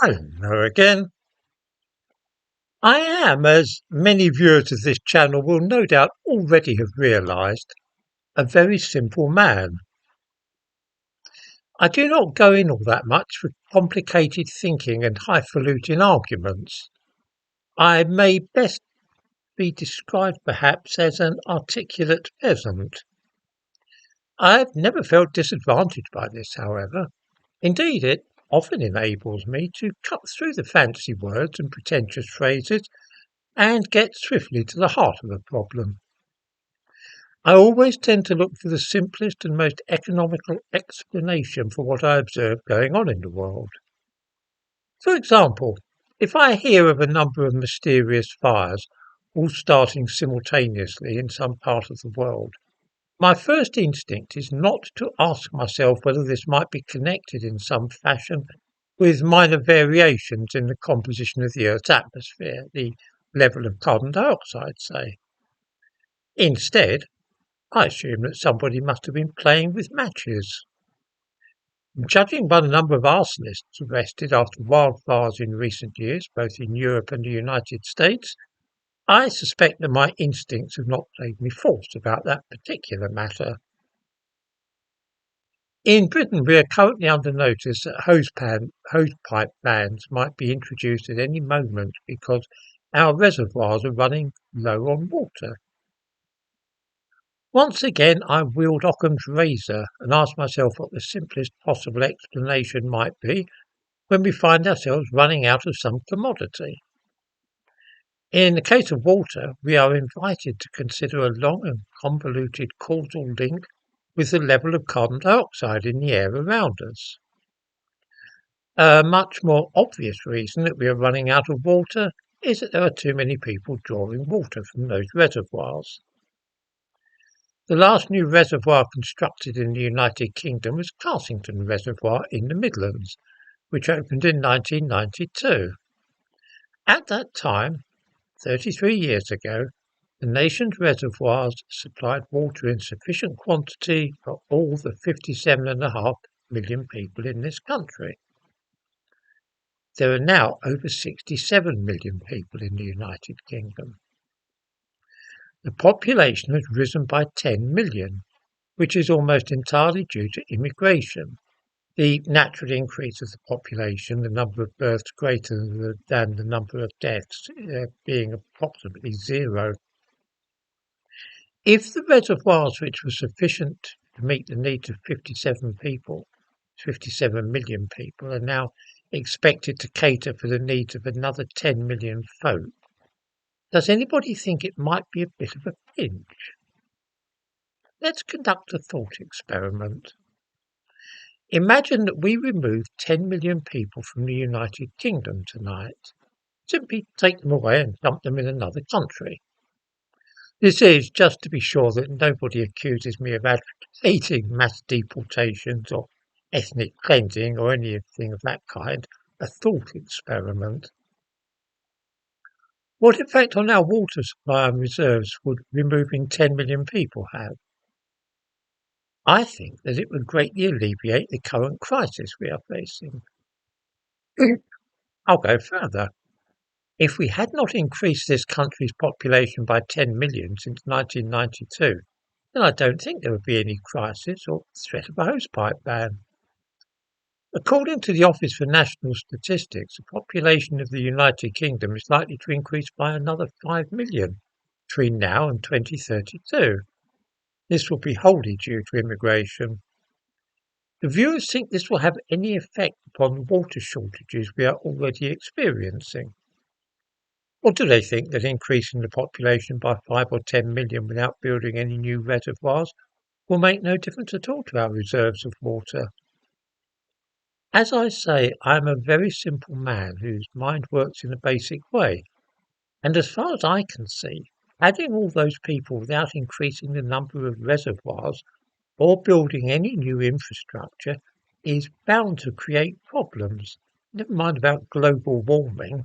Hello again. I am, as many viewers of this channel will no doubt already have realised, a very simple man. I do not go in all that much for complicated thinking and highfalutin arguments. I may best be described perhaps as an articulate peasant. I have never felt disadvantaged by this, however. Indeed, it often enables me to cut through the fancy words and pretentious phrases and get swiftly to the heart of the problem. I always tend to look for the simplest and most economical explanation for what I observe going on in the world. For example, if I hear of a number of mysterious fires all starting simultaneously in some part of the world, my first instinct is not to ask myself whether this might be connected in some fashion with minor variations in the composition of the Earth's atmosphere, the level of carbon dioxide, say. Instead, I assume that somebody must have been playing with matches. Judging by the number of arsonists arrested after wildfires in recent years, both in Europe and the United States, I suspect that my instincts have not played me false about that particular matter. In Britain, we are currently under notice that hosepipe bans might be introduced at any moment because our reservoirs are running low on water. Once again I wield Occam's razor and ask myself what the simplest possible explanation might be when we find ourselves running out of some commodity. In the case of water, we are invited to consider a long and convoluted causal link with the level of carbon dioxide in the air around us. A much more obvious reason that we are running out of water is that there are too many people drawing water from those reservoirs. The last new reservoir constructed in the United Kingdom was Carsington Reservoir in the Midlands, which opened in 1992. At that time, 33 years ago, the nation's reservoirs supplied water in sufficient quantity for all the 57.5 million people in this country. There are now over 67 million people in the United Kingdom. The population has risen by 10 million, which is almost entirely due to immigration. The natural increase of the population, the number of births greater than the number of deaths, being approximately zero. If the reservoirs, which were sufficient to meet the needs of 57 million people, are now expected to cater for the needs of another 10 million folk, does anybody think it might be a bit of a pinch? Let's conduct a thought experiment. Imagine that we remove 10 million people from the United Kingdom tonight. Simply take them away and dump them in another country. This is, just to be sure that nobody accuses me of advocating mass deportations or ethnic cleansing or anything of that kind, a thought experiment. What effect on our water supply and reserves would removing 10 million people have? I think that it would greatly alleviate the current crisis we are facing. I'll go further. If we had not increased this country's population by 10 million since 1992, then I don't think there would be any crisis or threat of a hosepipe ban. According to the Office for National Statistics, the population of the United Kingdom is likely to increase by another 5 million between now and 2032. This will be wholly due to immigration. Do viewers think this will have any effect upon the water shortages we are already experiencing? Or do they think that increasing the population by 5 or 10 million without building any new reservoirs will make no difference at all to our reserves of water? As I say, I am a very simple man whose mind works in a basic way, and as far as I can see, adding all those people without increasing the number of reservoirs or building any new infrastructure is bound to create problems, never mind about global warming.